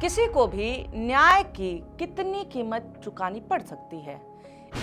किसी को भी न्याय की कितनी कीमत चुकानी पड़ सकती है?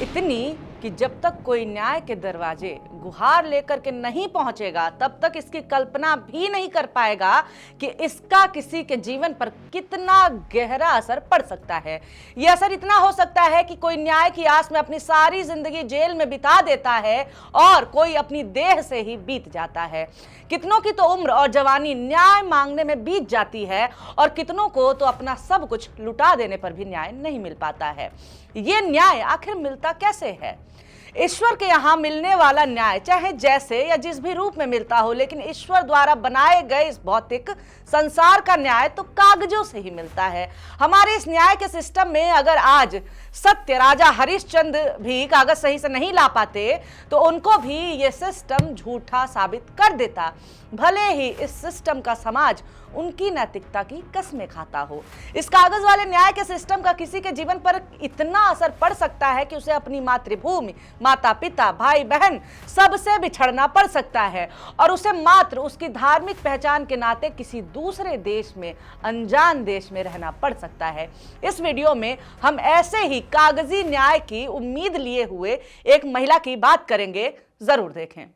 इतनी कि जब तक कोई न्याय के दरवाजे गुहार लेकर के नहीं पहुंचेगा तब तक इसकी कल्पना भी नहीं कर पाएगा कि इसका किसी के जीवन पर कितना गहरा असर पड़ सकता है। यह असर इतना हो सकता है कि कोई न्याय की आस में अपनी सारी जिंदगी जेल में बिता देता है और कोई अपनी देह से ही बीत जाता है। कितनों की तो उम्र और जवानी न्याय मांगने में बीत जाती है और कितनों को तो अपना सब कुछ लुटा देने पर भी न्याय नहीं मिल पाता है। ये न्याय आखिर मिलता कैसे है? ईश्वर के यहाँ मिलने वाला न्याय चाहे जैसे या जिस भी रूप में मिलता हो, लेकिन ईश्वर द्वारा बनाए गए इस भौतिक संसार का न्याय तो कागजों से ही मिलता है। हमारे इस न्याय के सिस्टम में अगर आज सत्य राजा हरिश्चंद्र भी कागज सही से नहीं ला पाते तो उनको भी ये सिस्टम झूठा साबित कर देता, भले ही इस सिस्टम का समाज उनकी नैतिकता की कसमें खाता हो। इस कागज वाले न्याय के सिस्टम का किसी के जीवन पर इतना असर पड़ सकता है कि उसे अपनी मातृभूमि, माता पिता, भाई बहन सबसे बिछड़ना पड़ सकता है और उसे मात्र उसकी धार्मिक पहचान के नाते किसी दूसरे देश में, अनजान देश में रहना पड़ सकता है। इस वीडियो में हम ऐसे ही कागजी न्याय की उम्मीद लिए हुए एक महिला की बात करेंगे, जरूर देखें।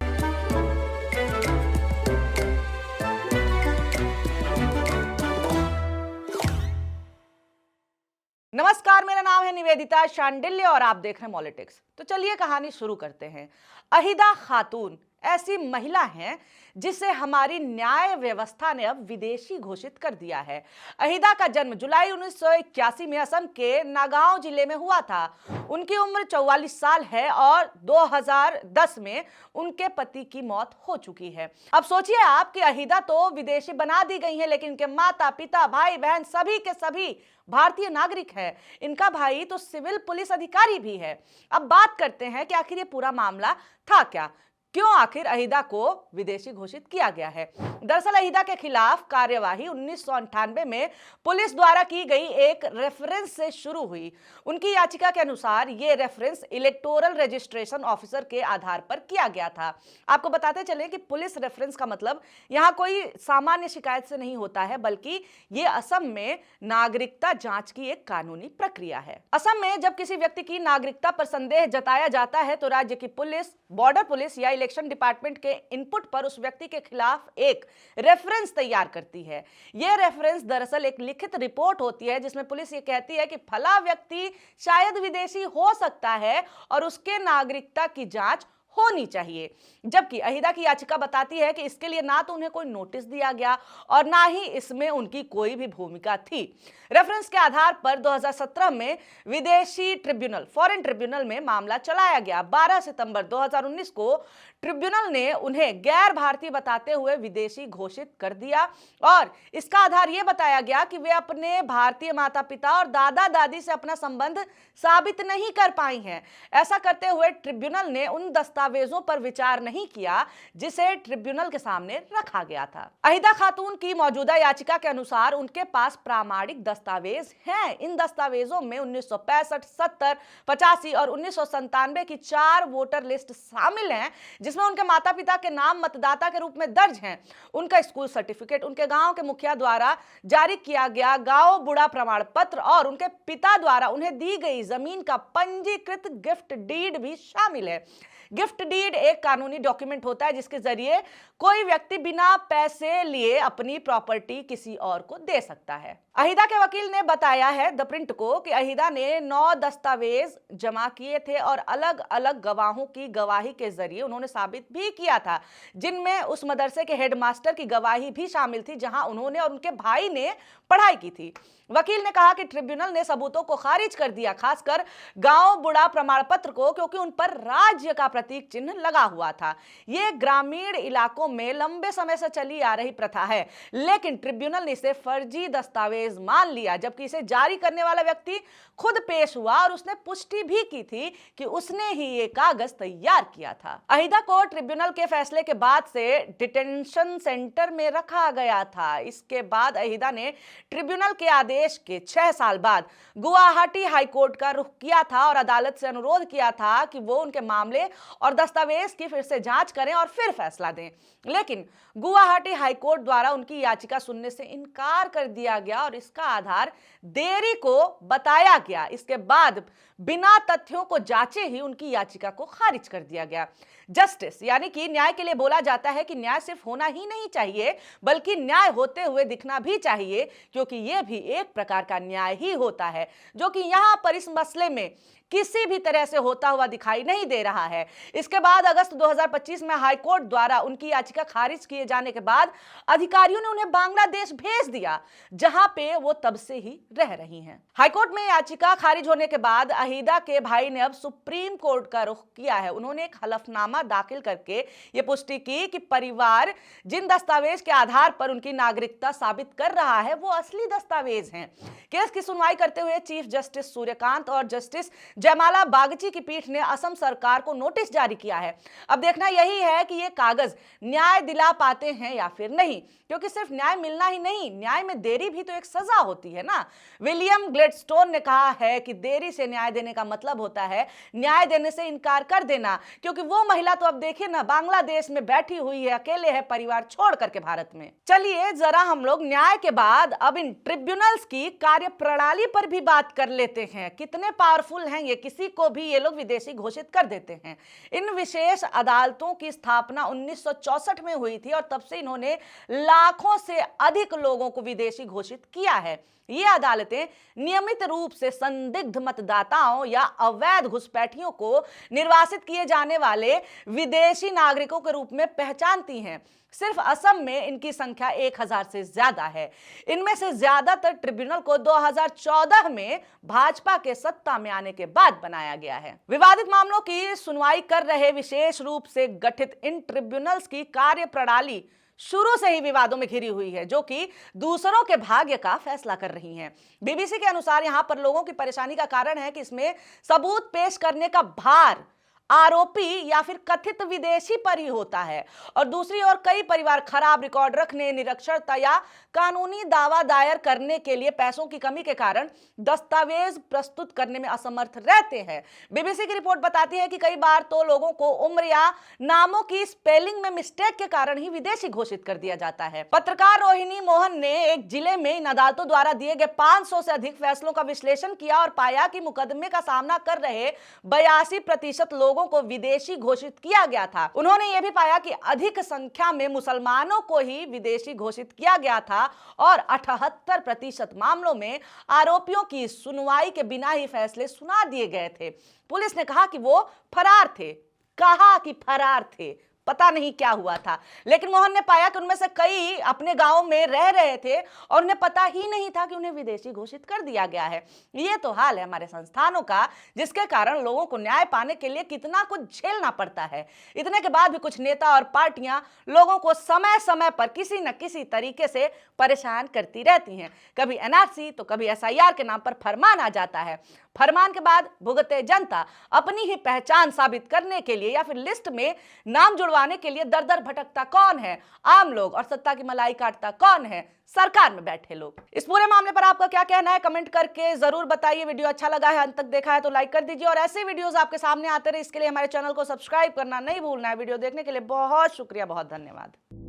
नमस्कार, मेरा नाम है निवेदिता शांडिल्य और आप देख रहे हैं पॉलिटिक्स। तो चलिए कहानी शुरू करते हैं। अहिदा खातून ऐसी महिला हैं जिसे हमारी न्याय व्यवस्था ने अब विदेशी घोषित कर दिया है। अहिदा का जन्म जुलाई 1981 में असम के नागांव जिले में हुआ था। उनकी उम्र 44 साल है और 2010 में उनके पति की मौत हो चुकी है। अब सोचिए आप कि अहिदा तो विदेशी बना दी गई है, लेकिन इनके माता पिता, भाई बहन सभी के सभी भारतीय नागरिक है। इनका भाई तो सिविल पुलिस अधिकारी भी है। अब बात करते हैं कि आखिर ये पूरा मामला था क्या, क्यों आखिर अहिदा को विदेशी घोषित किया गया है। दरअसल अहिदा के खिलाफ कार्यवाही 1998 में पुलिस द्वारा की गई एक रेफरेंस से शुरू हुई। उनकी याचिका के अनुसार ये रेफरेंस इलेक्टोरल रजिस्ट्रेशन ऑफिसर के आधार पर किया गया था। आपको बताते चले कि पुलिस रेफरेंस का मतलब यहाँ कोई सामान्य शिकायत से नहीं होता है, बल्कि ये असम में नागरिकता जांच की एक कानूनी प्रक्रिया है। असम में जब किसी व्यक्ति की नागरिकता पर संदेह जताया जाता है तो राज्य की पुलिस, बॉर्डर पुलिस या इलेक्शन डिपार्टमेंट के इनपुट पर उस व्यक्ति के खिलाफ एक रेफरेंस तैयार करती है। यह रेफरेंस दरअसल एक लिखित रिपोर्ट होती है जिसमें पुलिस ये कहती है कि फला व्यक्ति शायद विदेशी हो सकता है और उसके नागरिकता की जांच होनी चाहिए। जबकि अहिदा की याचिका बताती है कि इसके लिए ना तो उन्हें कोई नोटिस दिया गया और ना ही इसमें उनकी कोई भी भूमिका थी। रेफरेंस के आधार पर 2017 में विदेशी ट्रिब्यूनल, फॉरेन ट्रिब्यूनल में मामला चलाया गया। 12 सितंबर 2019 को ट्रिब्यूनल ने उन्हें गैर भारतीय बताते हुए विदेशी घोषित कर दिया और इसका आधार यह बताया गया कि वे अपने भारतीय माता पिता और दादा दादी से अपना संबंध साबित नहीं कर पाई हैं। ऐसा करते हुए ट्रिब्यूनल ने उन दस्तावेजों पर विचार नहीं किया जिसे ट्रिब्यूनल के सामने रखा गया था। अहिदा खातून की मौजूदा याचिका के अनुसार उनके पास प्रामाणिक दस्तावेज हैं। इन दस्तावेजों में 1965, 70, 85 और 1997 की 4 वोटर लिस्ट शामिल हैं, जिसमें उनके माता पिता के नाम मतदाता के रूप में दर्ज हैं। उनका स्कूल सर्टिफिकेट, उनके गांव के मुखिया द्वारा जारी किया गया गांव बुढ़ा प्रमाण पत्र और उनके पिता द्वारा उन्हें दी गई जमीन का पंजीकृत गिफ्ट डीड भी शामिल है। गिफ्ट डीड एक कानूनी डॉक्यूमेंट होता है जिसके जरिए कोई व्यक्ति बिना पैसे लिए अपनी प्रॉपर्टी किसी और को दे सकता है। अहिदा के वकील ने बताया है द प्रिंट को कि अहिदा ने 9 दस्तावेज जमा किए थे और अलग अलग गवाहों की गवाही के जरिए उन्होंने साबित भी किया था, जिनमें उस मदरसे के हेडमास्टर की गवाही भी शामिल थी जहां उन्होंने और उनके भाई ने पढ़ाई की थी। वकील ने कहा कि ट्रिब्यूनल ने सबूतों को खारिज कर दिया, खासकर गांव बुढ़ा प्रमाण पत्र को, क्योंकि उन पर राज्य का प्रतीक चिन्ह लगा हुआ था। यह ग्रामीण इलाकों में लंबे समय से चली आ रही प्रथा है, लेकिन ट्रिब्यूनल ने इसे फर्जी दस्तावेज मान लिया, जबकि इसे जारी करने वाला व्यक्ति खुद पेश हुआ और उसने पुष्टि भी की थी कि उसने ही ये कागज तैयार किया था। अहिदा को ट्रिब्यूनल के फैसले के बाद से डिटेंशन सेंटर में रखा गया था। इसके बाद अहिदा ने ट्रिब्यूनल के आदेश के 6 साल बाद गुवाहाटी हाईकोर्ट का रुख किया था और अदालत से अनुरोध किया था कि वो उनके मामले और दस्तावेज की फिर से जांच करें और फिर फैसला दें। लेकिन गुवाहाटी हाईकोर्ट द्वारा उनकी याचिका सुनने से इनकार कर दिया गया और और इसका आधार देरी को बताया गया। इसके बाद बिना तथ्यों को जांचे ही उनकी याचिका को खारिज कर दिया गया। जस्टिस यानी कि न्याय के लिए बोला जाता है कि न्याय सिर्फ होना ही नहीं चाहिए बल्कि न्याय होते हुए दिखना भी चाहिए, क्योंकि यह भी एक प्रकार का न्याय ही होता है, जो कि यहां पर इस मसले में किसी भी तरह से होता हुआ दिखाई नहीं दे रहा है। इसके बाद अगस्त 2025 में हाईकोर्ट द्वारा उनकी याचिका खारिज किए जाने के बाद अधिकारियों ने उन्हें बांग्लादेश भेज दिया, जहां पे वो तब से ही रह रही हैं। हाईकोर्ट में याचिका खारिज होने के बाद अहीदा के भाई ने अब सुप्रीम कोर्ट का रुख किया है। उन्होंने एक हलफनामा दाखिल करके ये पुष्टि की कि परिवार जिन दस्तावेज के आधार पर उनकी नागरिकता साबित कर रहा है वो असली दस्तावेज हैं। केस की सुनवाई करते हुए चीफ जस्टिस सूर्यकांत और जस्टिस जयमाला बागची की पीठ ने असम सरकार को नोटिस जारी किया है। अब देखना यही है कि ये कागज न्याय दिला पाते हैं या फिर नहीं, क्योंकि सिर्फ न्याय मिलना ही नहीं, न्याय में देरी भी तो एक सजा होती है ना। विलियम ग्लेडस्टोन ने कहा है कि देरी से न्याय देने का मतलब होता है न्याय देने से इनकार कर देना, क्योंकि वो महिला तो अब देखिए ना बांग्लादेश में बैठी हुई है, अकेले है परिवार छोड़ करके भारत में। चलिए जरा हम लोग न्याय के बाद अब इन ट्रिब्यूनल्स की कार्यप्रणाली पर भी बात कर लेते हैं। कितने पावरफुल हैं ये, किसी को भी ये लोग विदेशी घोषित कर देते हैं। इन विशेष अदालतों की स्थापना 1964 में हुई थी और तब से इन्होंने लाखों से अधिक लोगों को विदेशी घोषित किया है। ये अदालतें नियमित रूप से संदिग्ध मतदाताओं या अवैध घुसपैठियों को निर्वासित किए जाने वाले विदेशी नागरिकों के रूप में पहचानती हैं। सिर्फ असम में इनकी संख्या 1000 से ज्यादा है। इनमें से ज्यादातर ट्रिब्यूनल को 2014 में भाजपा के सत्ता में आने के बाद बनाया गया है। विवादित मामलों की सुनवाई कर रहे विशेष रूप से गठित इन ट्रिब्यूनल्स की कार्यप्रणाली शुरू से ही विवादों में घिरी हुई है, जो कि दूसरों के भाग्य का फैसला कर रही हैं। बीबीसी के अनुसार यहां पर लोगों की परेशानी का कारण है कि इसमें सबूत पेश करने का भार आरोपी या फिर कथित विदेशी पर ही होता है, और दूसरी ओर कई परिवार खराब रिकॉर्ड रखने, निरक्षरता या कानूनी दावा दायर करने के लिए पैसों की कमी के कारण दस्तावेज प्रस्तुत करने में असमर्थ रहते हैं। बीबीसी की रिपोर्ट बताती है कि कई बार तो लोगों को उम्र या नामों की स्पेलिंग में मिस्टेक के कारण ही विदेशी घोषित कर दिया जाता है। पत्रकार रोहिणी मोहन ने एक जिले में इन अदालतों द्वारा दिए गए 500 से अधिक फैसलों का विश्लेषण किया और पाया कि मुकदमे का सामना कर रहे 82% लोगों को विदेशी घोषित किया गया था। उन्होंने यह भी पाया कि अधिक संख्या में मुसलमानों को ही विदेशी घोषित किया गया था और 78% मामलों में आरोपियों की सुनवाई के बिना ही फैसले सुना दिए गए थे। पुलिस ने कहा कि वो फरार थे, कहा कि फरार थे, पता नहीं क्या हुआ था, लेकिन मोहन ने पाया कि उनमें से कई अपने गांव में रह रहे थे और उन्हें पता ही नहीं था कि उन्हें विदेशी घोषित कर दिया गया है। ये तो हाल है हमारे संस्थानों का, जिसके कारण लोगों को न्याय पाने के लिए कितना कुछ झेलना पड़ता है। इतने के बाद भी कुछ नेता और पार्टियां लोगों को समय समय पर किसी न किसी तरीके से परेशान करती रहती हैं। कभी एनआरसी तो कभी एसआईआर के नाम पर फरमान आ जाता है। फरमान के बाद भुगते जनता अपनी ही पहचान साबित करने के लिए या फिर लिस्ट में नाम जुड़वाने के लिए दर दर भटकता कौन है? आम लोग। और सत्ता की मलाई काटता कौन है? सरकार में बैठे लोग। इस पूरे मामले पर आपका क्या कहना है कमेंट करके जरूर बताइए। वीडियो अच्छा लगा है, अंत तक देखा है तो लाइक कर दीजिए और ऐसे वीडियोस आपके सामने आते रहे इसके लिए हमारे चैनल को सब्सक्राइब करना नहीं भूलना है। वीडियो देखने के लिए बहुत शुक्रिया, बहुत धन्यवाद।